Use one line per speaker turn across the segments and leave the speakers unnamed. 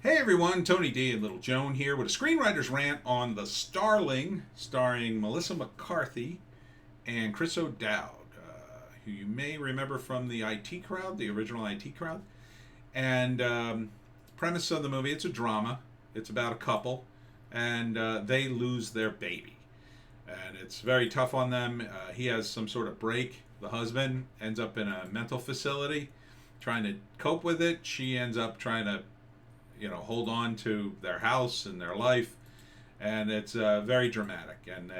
Hey everyone, Tony D and Little Joan here with a screenwriter's rant on the Starling, starring Melissa McCarthy and Chris O'Dowd, who you may remember from the IT Crowd, the original IT Crowd. And premise of the movie, it's a drama. It's about a couple, and they lose their baby. And it's very tough on them. He has some sort of break. The husband ends up in a mental facility trying to cope with it. She ends up trying to hold on to their house and their life, and it's very dramatic. And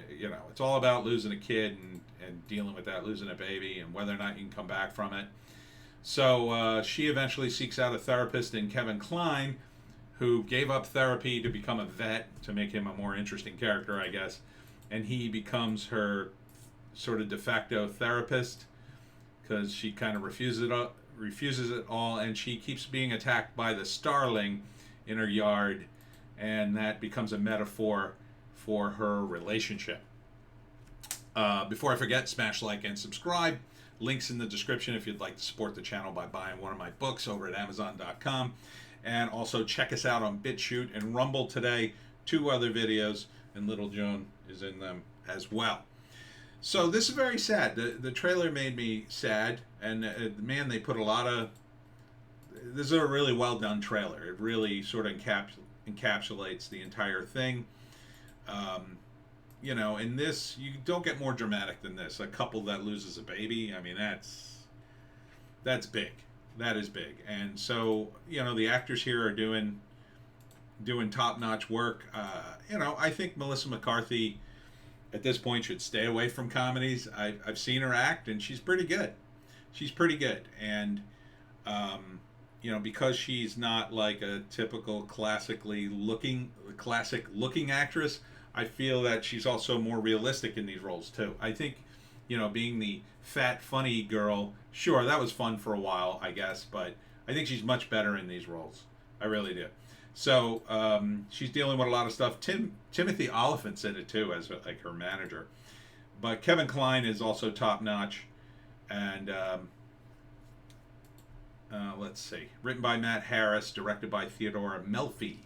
it's all about losing a kid and dealing with that, losing a baby, and whether or not you can come back from it. So she eventually seeks out a therapist in Kevin Kline, who gave up therapy to become a vet to make him a more interesting character, I guess. And he becomes her sort of de facto therapist because she kind of refuses it all, and she keeps being attacked by the Starling in her yard, and that becomes a metaphor for her relationship. Before I forget, smash like and subscribe. Links in the description if you'd like to support the channel by buying one of my books over at Amazon.com. And also check us out on Bitchute and Rumble today. 2 other videos, and Little Joan is in them as well. So this is very sad. The trailer made me sad, and man, they put a lot of. This is a really well done trailer. It really sort of encapsulates the entire thing. In this, you don't get more dramatic than this. A couple that loses a baby. I mean, that's big. That is big. And so the actors here are doing top notch work. I think Melissa McCarthy at this point should stay away from comedies. I've seen her act, and she's pretty good. She's pretty good. And because she's not like a typical classic looking actress, I feel that she's also more realistic in these roles too. I think being the fat funny girl, sure, that was fun for a while, I guess, but I think she's much better in these roles. I really do. So she's dealing with a lot of stuff. Timothy Oliphant's in it too, as like her manager. But Kevin Kline is also top notch. And let's see, written by Matt Harris, directed by Theodora Melfi,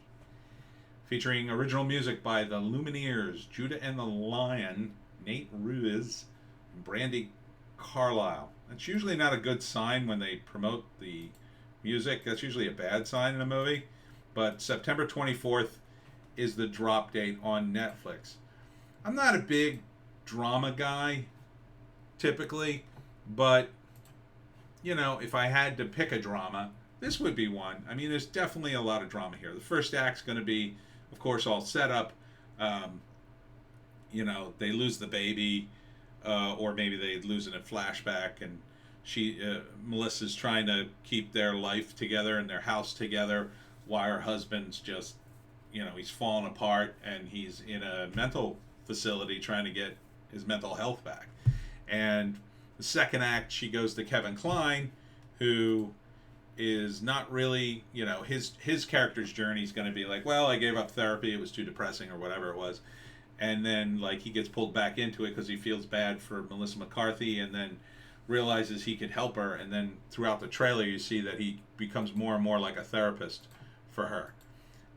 featuring original music by the Lumineers, Judah and the Lion, Nate Ruiz, and Brandy Carlisle. That's usually not a good sign when they promote the music. That's usually a bad sign in a movie. But September 24th is the drop date on Netflix. I'm not a big drama guy, typically, but, if I had to pick a drama, this would be one. I mean, there's definitely a lot of drama here. The first act's going to be, of course, all set up. They lose the baby, or maybe they lose it in flashback, and Melissa's trying to keep their life together and their house together, while her husband's just, he's falling apart, and he's in a mental facility trying to get his mental health back. And the second act, she goes to Kevin Kline, who is not really, his character's journey is going to be like, well, I gave up therapy, it was too depressing, or whatever it was. And then, he gets pulled back into it because he feels bad for Melissa McCarthy, and then realizes he can help her. And then throughout the trailer, you see that he becomes more and more like a therapist for her,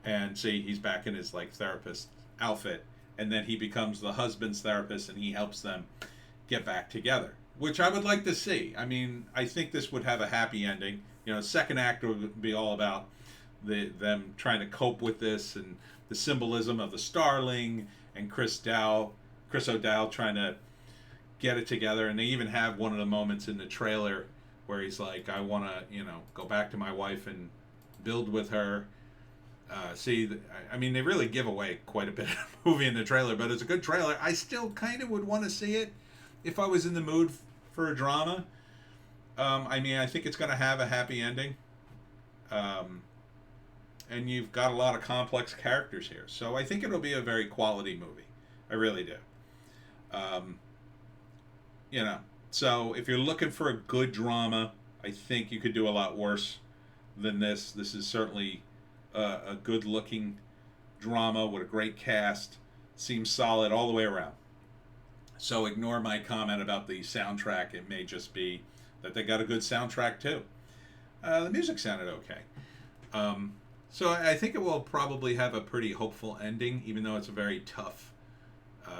and see, he's back in his therapist outfit, and then he becomes the husband's therapist, and he helps them get back together, which I would like to see. I mean, I think this would have a happy ending. Second act would be all about them trying to cope with this, and the symbolism of the Starling and Chris O'Dowd trying to get it together. And they even have one of the moments in the trailer where he's like, I want to go back to my wife and build with her. They really give away quite a bit of the movie in the trailer, but it's a good trailer. I still kind of would want to see it if I was in the mood for a drama. I think it's going to have a happy ending. And you've got a lot of complex characters here. So I think it'll be a very quality movie. I really do. So if you're looking for a good drama, I think you could do a lot worse than this. This is certainly a good-looking drama with a great cast. Seems solid all the way around. So ignore my comment about the soundtrack. It may just be that they got a good soundtrack too. The music sounded okay. So I think it will probably have a pretty hopeful ending, even though it's a very tough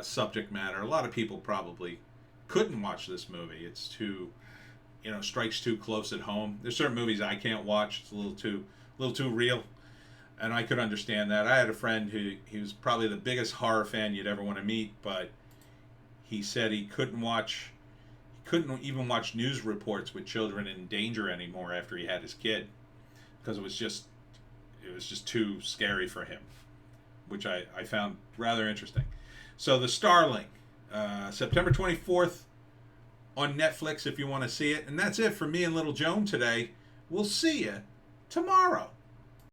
subject matter. A lot of people probably couldn't watch this movie. It's too, strikes too close at home. There's certain movies I can't watch. It's a little too real, and I could understand that. I had a friend who he was probably the biggest horror fan you'd ever want to meet, but he said he couldn't even watch news reports with children in danger anymore after he had his kid, because it was just too scary for him, which I found rather interesting. So the Starling, September 24th on Netflix if you want to see it. And that's it for me and Little Joan today. We'll see you tomorrow.